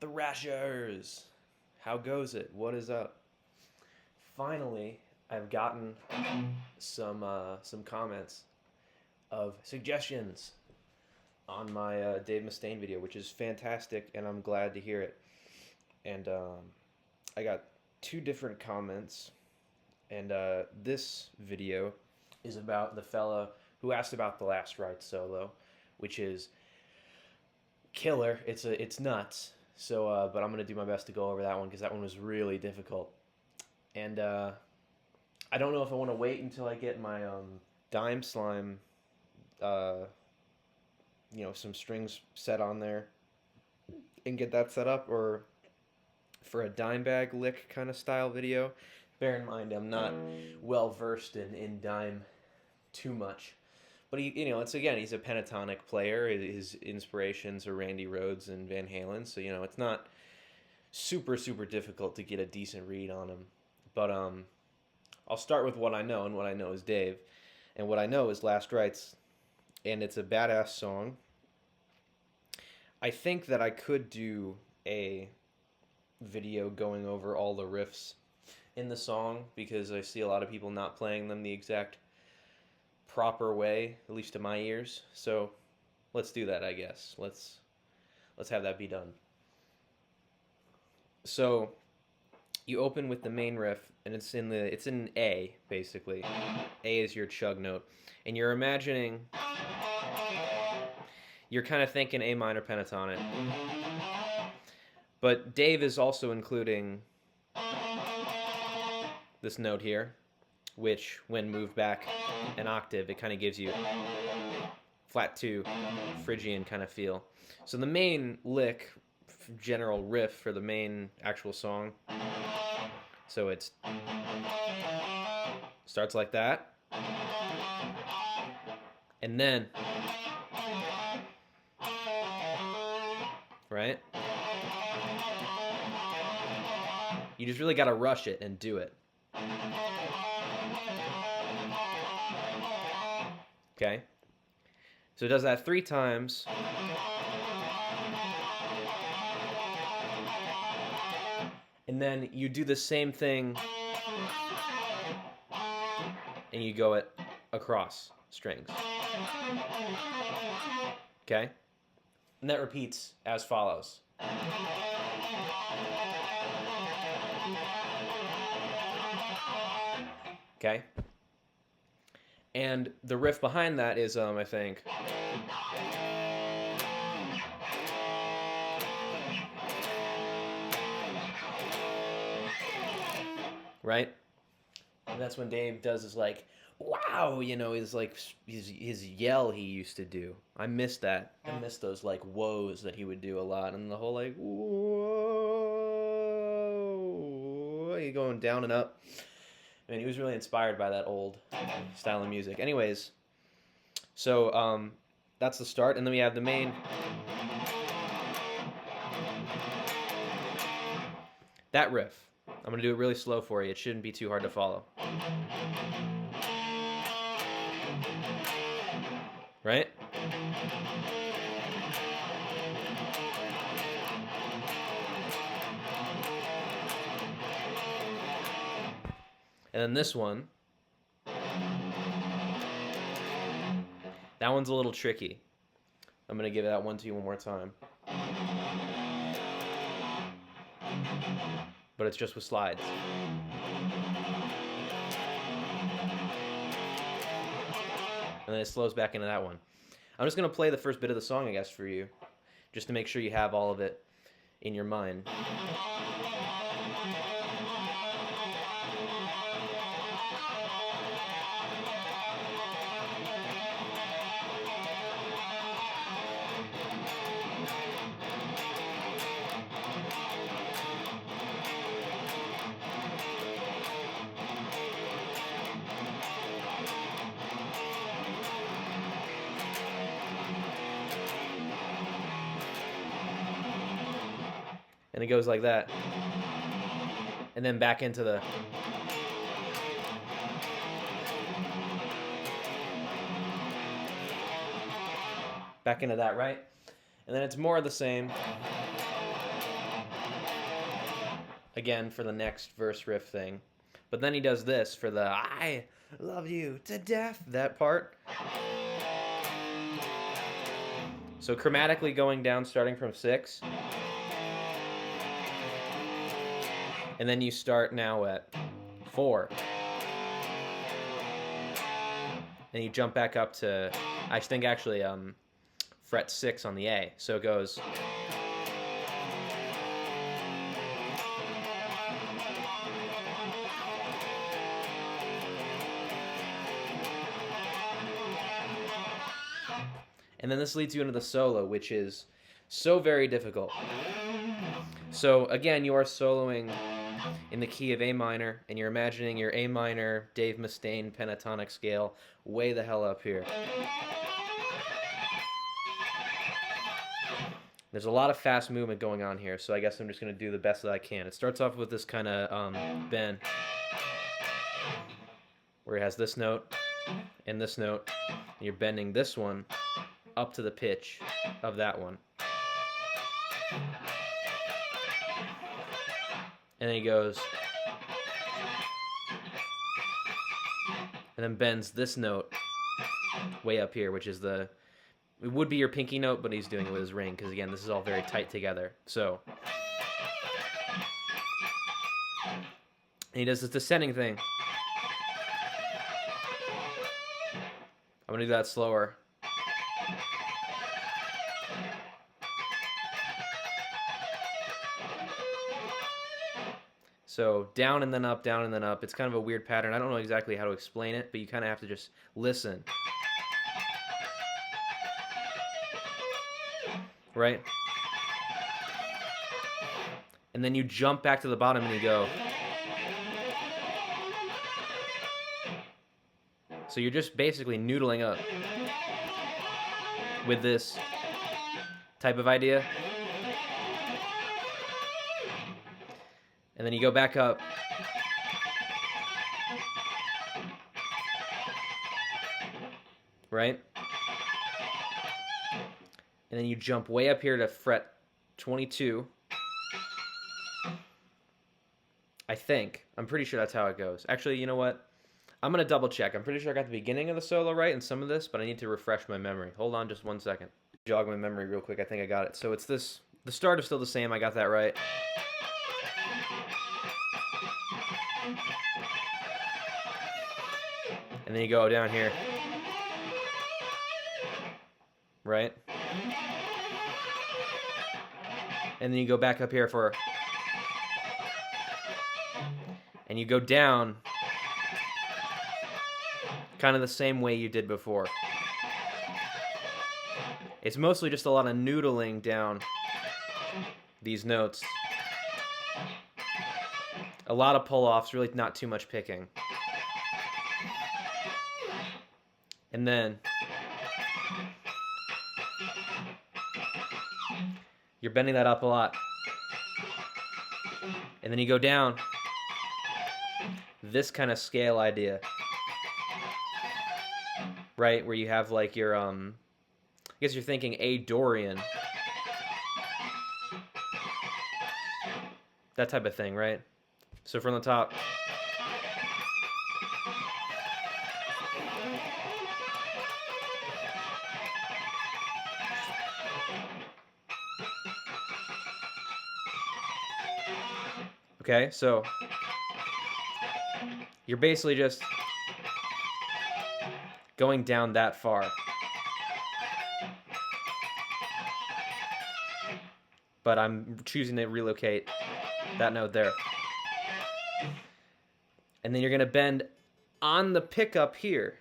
Thrashers! How goes it? What is up? Finally, I've gotten some comments of suggestions on my Dave Mustaine video, which is fantastic, and I'm glad to hear it. And I got two different comments, and this video is about the fella who asked about the Last Rites solo, which is killer. It's nuts. So, but I'm gonna do my best to go over that one because that one was really difficult. And I don't know if I want to wait until I get my dime slime, some strings set on there, and get that set up, or for a dime bag lick kind of style video. Bear in mind, I'm not well versed in dime too much. But he's a pentatonic player. His inspirations are Randy Rhoads and Van Halen, so it's not super difficult to get a decent read on him. But I'll start with what I know, and what I know is Dave, and what I know is Last Rites, and it's a badass song. I think that I could do a video going over all the riffs in the song because I see a lot of people not playing them the exact proper way, at least to my ears. So let's do that, I guess. Let's have that be done. So you open with the main riff, and it's in A, basically. A is your chug note, and you're kind of thinking A minor pentatonic. But Dave is also including this note here, which, when moved back an octave, it kind of gives you flat 2, Phrygian kind of feel. So the main lick, general riff for the main actual song, so it starts like that, and then, right? You just really got to rush it and do it. Okay? So it does that 3 times. And then you do the same thing, and you go it across strings. Okay? And that repeats as follows. Okay? And the riff behind that is, I think, right? And that's when Dave does his wow, his yell he used to do. I miss that. I miss those whoas that he would do a lot, and the whole whoa, you going down and up. I mean, he was really inspired by that old style of music. Anyways, so that's the start, and then we have the main. That riff. I'm going to do it really slow for you. It shouldn't be too hard to follow. Right? And then this one, that one's a little tricky. I'm going to give that one to you one more time. But it's just with slides. And then it slows back into that one. I'm just going to play the first bit of the song, I guess, for you, just to make sure you have all of it in your mind. And it goes like that. And then back into the... back into that, right? And then it's more of the same. again for the next verse riff thing. But then he does this for the I love you to death, that part. So chromatically going down starting from 6. And then you start now at 4. And you jump back up to, I think actually, fret 6 on the A. So it goes. And then this leads you into the solo, which is so very difficult. So again, you are soloing in the key of A minor, and you're imagining your A minor, Dave Mustaine pentatonic scale way the hell up here. There's a lot of fast movement going on here, so I guess I'm just going to do the best that I can. It starts off with this kind of bend, where it has this note and this note, and you're bending this one up to the pitch of that one. And then he goes, and then bends this note way up here, which is it would be your pinky note, but he's doing it with his ring, because again, this is all very tight together. So, and he does this descending thing. I'm going to do that slower. So down and then up, down and then up. It's kind of a weird pattern. I don't know exactly how to explain it, but you kind of have to just listen. Right? And then you jump back to the bottom and you go. So you're just basically noodling up with this type of idea. And then you go back up. Right? And then you jump way up here to fret 22. I think. I'm pretty sure that's how it goes. Actually, you know what? I'm going to double check. I'm pretty sure I got the beginning of the solo right and some of this, but I need to refresh my memory. Hold on just one second. Jog my memory real quick. I think I got it. So it's this. The start is still the same. I got that right. And then you go down here. Right? And then you go back up here for... And you go down kind of the same way you did before. It's mostly just a lot of noodling down these notes. A lot of pull-offs, really not too much picking. And then you're bending that up a lot. And then you go down this kind of scale idea. Right? Where you have like your, I guess you're thinking A Dorian. That type of thing, right? So from the top. Okay, so you're basically just going down that far. But I'm choosing to relocate that note there. And then you're going to bend on the pickup here.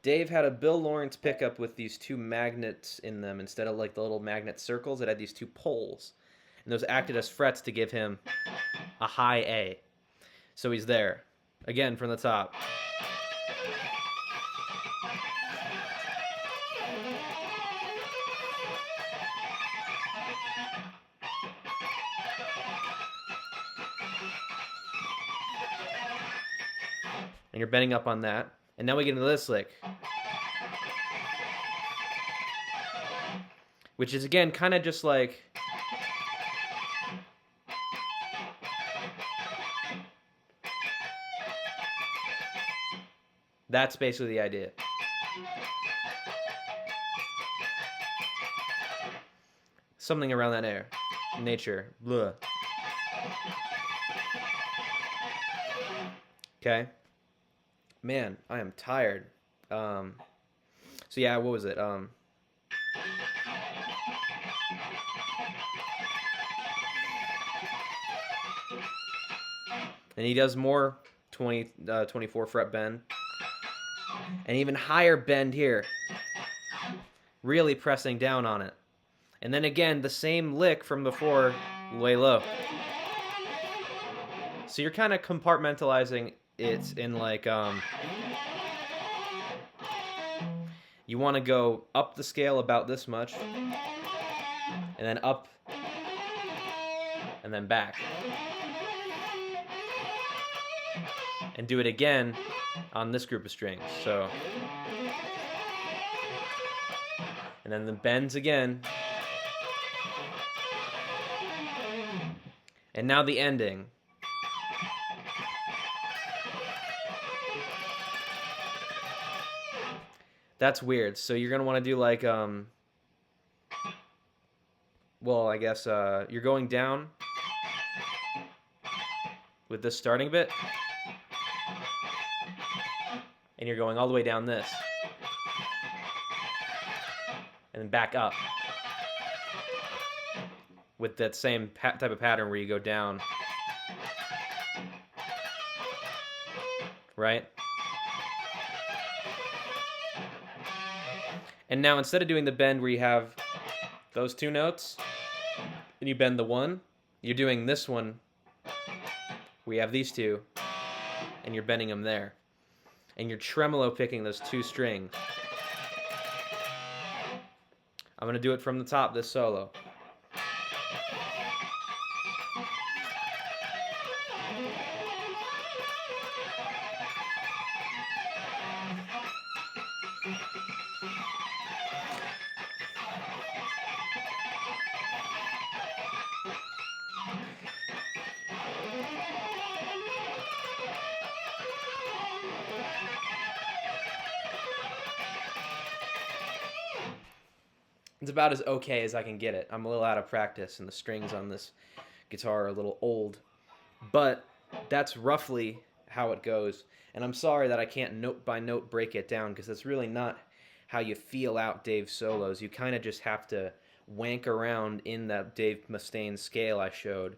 Dave had a Bill Lawrence pickup with these two magnets in them. Instead of like the little magnet circles, it had these two poles. And those acted as frets to give him a high A. So he's there. Again, from the top. And you're bending up on that. And now we get into this lick. Which is, again, kind of just like... That's basically the idea. Something around that air. Nature. Blah. Okay. Man, I am tired. So yeah, what was it? And he does more 24 fret bend. And even higher bend here. Really pressing down on it. And then again, the same lick from before, way low. So you're kind of compartmentalizing it in like, you want to go up the scale about this much, and then up, and then back. And do it again on this group of strings. So, and then the bends again. And now the ending. That's weird. So you're going to want to do like, well, I guess you're going down with this starting bit. And you're going all the way down this. And then back up. With that same type of pattern where you go down. Right? And now instead of doing the bend where you have those two notes, and you bend the one, you're doing this one where you have these two, and you're bending them there. And you're tremolo picking those two strings. I'm going to do it from the top, this solo. It's about as okay as I can get it. I'm a little out of practice, and the strings on this guitar are a little old. But that's roughly how it goes. And I'm sorry that I can't note by note break it down, because that's really not how you feel out Dave's solos. You kind of just have to wank around in that Dave Mustaine scale I showed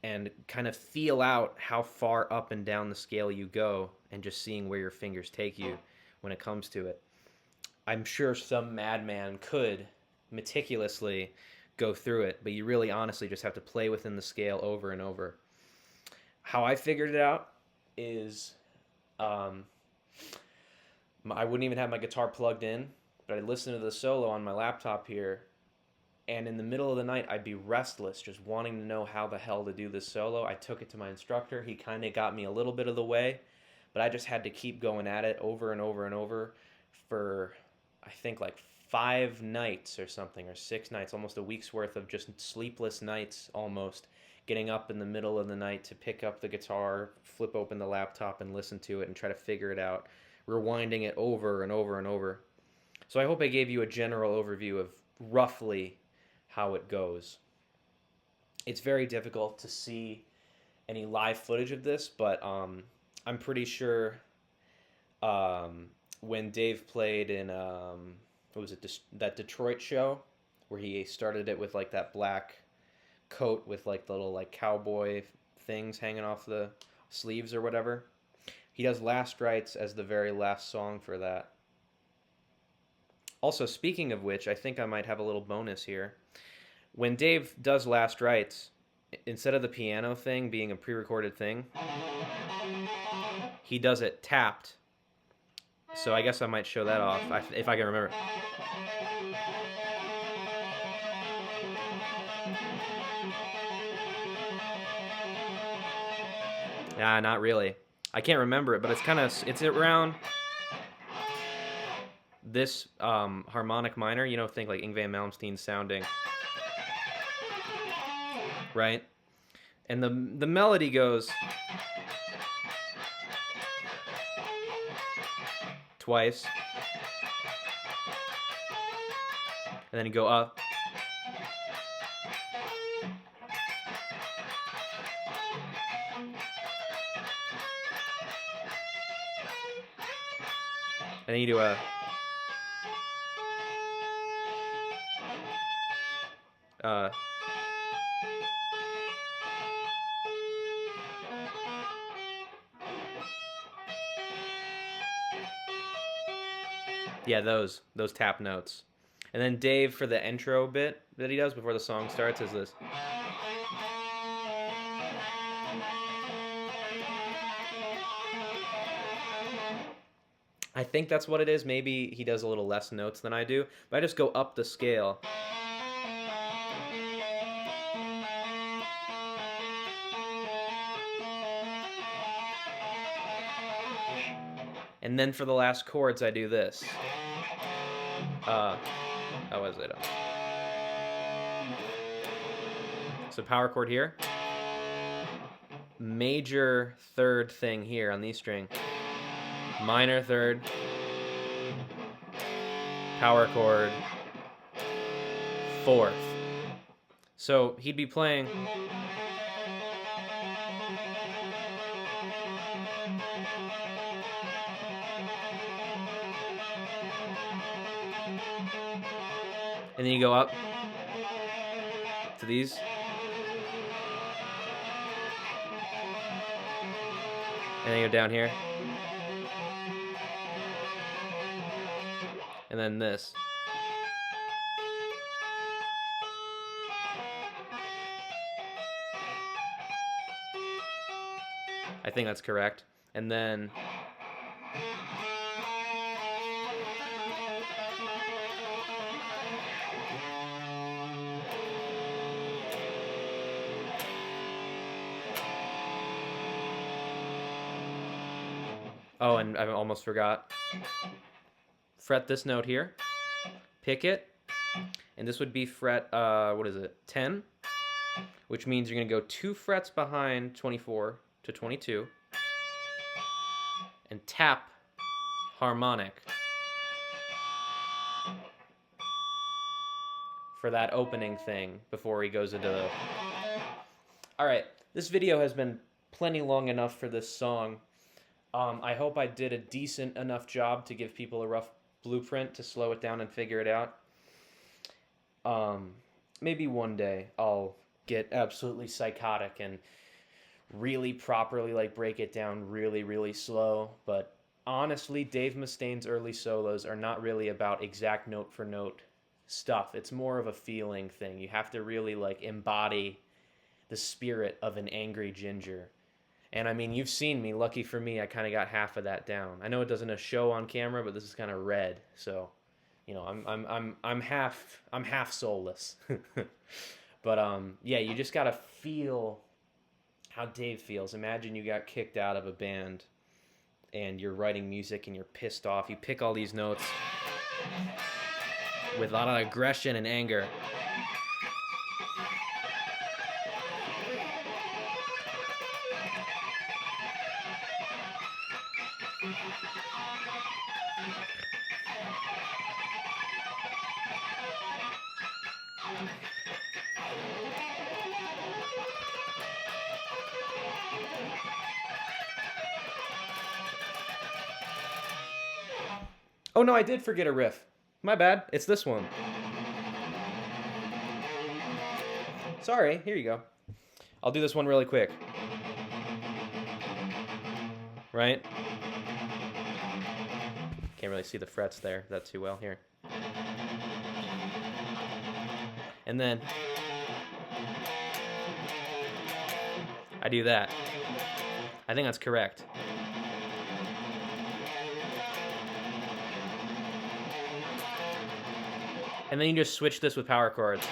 and kind of feel out how far up and down the scale you go, and just seeing where your fingers take you when it comes to it. I'm sure some madman could meticulously go through it, but you really honestly just have to play within the scale over and over. How I figured it out is I wouldn't even have my guitar plugged in, but I'd listen to the solo on my laptop here, and in the middle of the night I'd be restless, just wanting to know how the hell to do this solo. I took it to my instructor. He kind of got me a little bit of the way, but I just had to keep going at it over and over and over for, I think, like 5 nights or something, or 6 nights, almost a week's worth of just sleepless nights almost, getting up in the middle of the night to pick up the guitar, flip open the laptop and listen to it and try to figure it out, rewinding it over and over and over. So I hope I gave you a general overview of roughly how it goes. It's very difficult to see any live footage of this, but I'm pretty sure when Dave played in what was it, that Detroit show where he started it with like that black coat with like the little like cowboy things hanging off the sleeves or whatever. He does Last Rites as the very last song for that. Also, speaking of which, I think I might have a little bonus here. When Dave does Last Rites, instead of the piano thing being a pre-recorded thing, he does it tapped. So I guess I might show that off if I can remember. Nah, not really. I can't remember it, but it's around this harmonic minor. You know, think like Yngwie Malmsteen sounding, right? And the melody goes. twice, and then you go up, and then you do a yeah, those tap notes. And then Dave, for the intro bit that he does before the song starts, is this. I think that's what it is. Maybe he does a little less notes than I do, but I just go up the scale. And then for the last chords, I do this. How was it? So power chord here. Major third thing here on these string. Minor third. Power chord. Fourth. So he'd be playing. And then you go up to these. And then you go down here. And then this. I think that's correct. And then oh, and I almost forgot. Fret this note here. Pick it. And this would be fret, what is it? 10. Which means you're going to go 2 frets behind 24 to 22. And tap harmonic for that opening thing before he goes into the... Alright, this video has been plenty long enough for this song. I hope I did a decent enough job to give people a rough blueprint to slow it down and figure it out. Maybe one day I'll get absolutely psychotic and really properly like break it down really, really slow. But honestly, Dave Mustaine's early solos are not really about exact note for note stuff. It's more of a feeling thing. You have to really like embody the spirit of an angry ginger. And I mean, you've seen me. Lucky for me, I kind of got half of that down. I know it doesn't show on camera, but this is kind of red, so you know, I'm half soulless. But yeah, you just gotta feel how Dave feels. Imagine you got kicked out of a band, and you're writing music, and you're pissed off. You pick all these notes with a lot of aggression and anger. Oh no, I did forget a riff. My bad. It's this one. Sorry, here you go. I'll do this one really quick. Right? Can't really see the frets there that too well here. And then I do that. I think that's correct. And then you just switch this with power chords.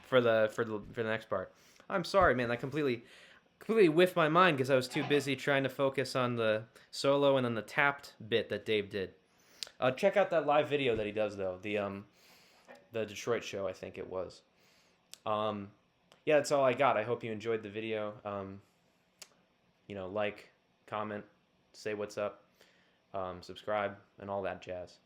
For the next part. I'm sorry, man. I completely whiffed my mind because I was too busy trying to focus on the solo and then the tapped bit that Dave did. Check out that live video that he does though. The Detroit show, I think it was. yeah, that's all I got. I hope you enjoyed the video. Like, comment, say what's up, subscribe, and all that jazz.